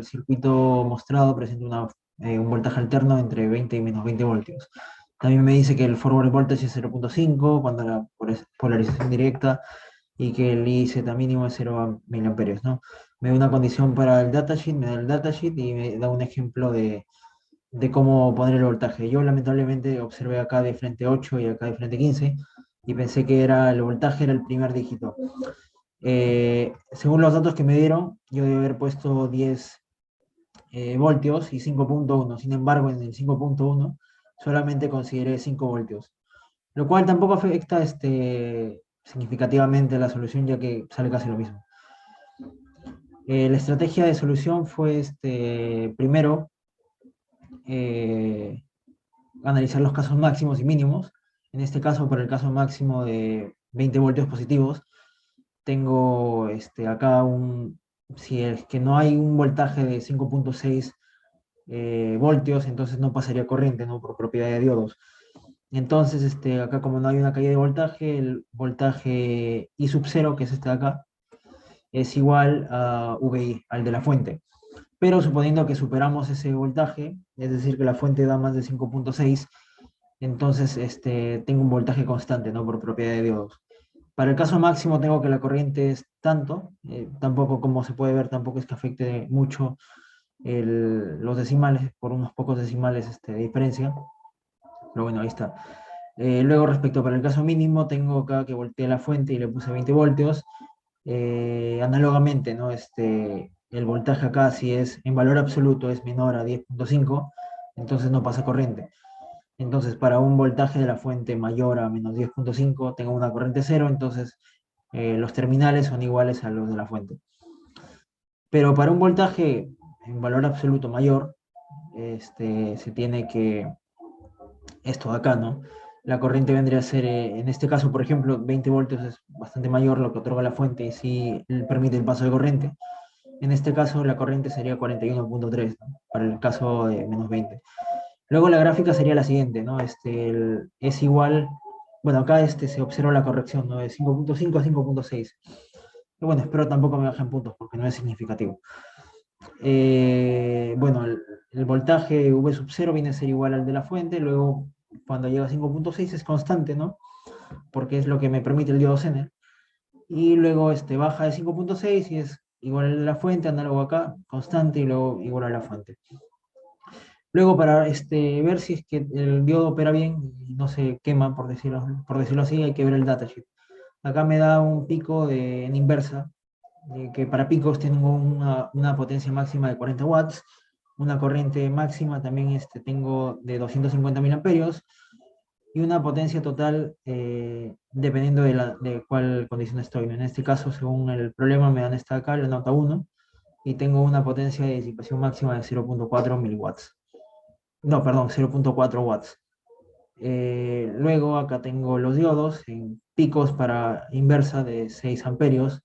el circuito mostrado presenta un voltaje alterno entre 20 y menos 20 voltios. También me dice que el forward voltage es 0.5 cuando la polarización directa y que el IZ mínimo es 0 miliamperios, ¿no? Me da una condición para el datasheet, me da el datasheet y me da un ejemplo de cómo poner el voltaje. Yo lamentablemente observé acá de frente 8 y acá de frente 15 y pensé que el voltaje era el primer dígito. Según los datos que me dieron, yo debo haber puesto 10 voltios y 5.1. Sin embargo, en el 5.1 solamente consideré 5 voltios, lo cual tampoco afecta significativamente la solución, ya que sale casi lo mismo. La estrategia de solución fue primero analizar los casos máximos y mínimos. En este caso, para el caso máximo de 20 voltios positivos, tengo acá si es que no hay un voltaje de 5.6 voltios, entonces no pasaría corriente, ¿no? Por propiedad de diodos. Entonces, acá como no hay una caída de voltaje, el voltaje I sub 0, que es este de acá, es igual a VI, al de la fuente. Pero suponiendo que superamos ese voltaje, es decir, que la fuente da más de 5.6, entonces tengo un voltaje constante, ¿no? Por propiedad de diodos. Para el caso máximo tengo que la corriente es tanto, tampoco como se puede ver, tampoco es que afecte mucho los decimales, por unos pocos decimales de diferencia, pero bueno, ahí está. Luego respecto para el caso mínimo, tengo acá que volteé la fuente y le puse 20 voltios, análogamente, ¿no? El voltaje acá, si es en valor absoluto, es menor a 10.5, entonces no pasa corriente. Entonces, para un voltaje de la fuente mayor a menos 10.5, tengo una corriente cero, entonces los terminales son iguales a los de la fuente. Pero para un voltaje en valor absoluto mayor, se tiene que, esto de acá, ¿no? La corriente vendría a ser, en este caso, por ejemplo, 20 voltios es bastante mayor lo que otorga la fuente y sí permite el paso de corriente. En este caso, la corriente sería 41.3, ¿no? Para el caso de menos 20. Luego la gráfica sería la siguiente, ¿no? Es igual, bueno, acá se observa la corrección, ¿no? De 5.5 a 5.6. Y bueno, espero tampoco me bajen puntos porque no es significativo. Bueno, el voltaje V sub 0 viene a ser igual al de la fuente, luego cuando llega a 5.6 es constante, ¿no? Porque es lo que me permite el diodo Zener. Y luego baja de 5.6 y es igual al de la fuente, análogo acá, constante, y luego igual a la fuente. Luego, para ver si es que el diodo opera bien y no se quema, por decirlo así, hay que ver el datasheet. Acá me da un pico en inversa, que para picos tengo una potencia máxima de 40 watts, una corriente máxima también tengo de 250 mil amperios, y una potencia total dependiendo de cuál condición estoy. En este caso, según el problema, me dan esta acá, la nota 1, y tengo una potencia de disipación máxima de 0.4 miliwatts. No, perdón, 0.4 watts. Luego acá tengo los diodos en picos para inversa de 6 amperios,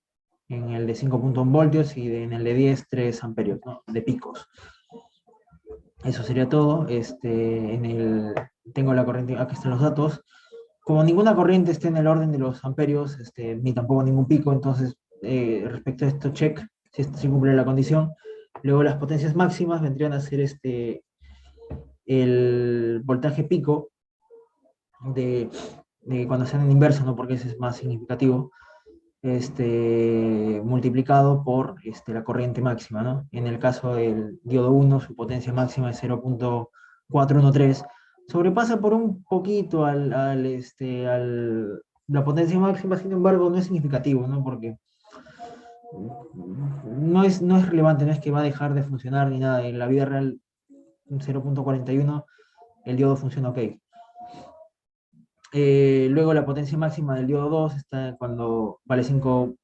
en el de 5.1 voltios y en el de 10, 3 amperios, ¿no? De picos. Eso sería todo. Tengo la corriente, aquí están los datos. Como ninguna corriente esté en el orden de los amperios, ni tampoco ningún pico, entonces respecto a esto, check, si cumple la condición. Luego las potencias máximas vendrían a ser el voltaje pico de cuando sean en inverso, ¿no? Porque ese es más significativo, multiplicado por la corriente máxima, ¿no? En el caso del diodo 1, su potencia máxima es 0.413, sobrepasa por un poquito la potencia máxima, sin embargo, no es significativo, ¿no? Porque no es relevante, no es que va a dejar de funcionar ni nada. En la vida real, 0.41, el diodo funciona ok. Luego la potencia máxima del diodo 2 está cuando vale 5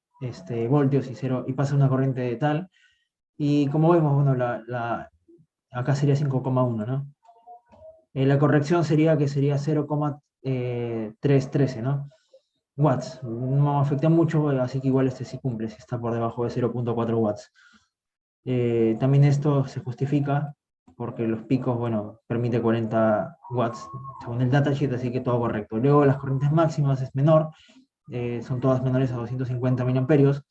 voltios y pasa una corriente de tal. Y como vemos, bueno, acá sería 5,1, ¿no? La corrección sería que sería 0,313, ¿no? Watts. No afecta mucho, así que igual sí cumple, si está por debajo de 0.4 watts. También esto se justifica porque los picos, bueno, permite 40 watts según el datasheet, así que todo correcto. Luego las corrientes máximas es menor, son todas menores a 250 miliamperios,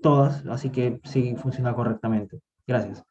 todas, así que sí funciona correctamente. Gracias.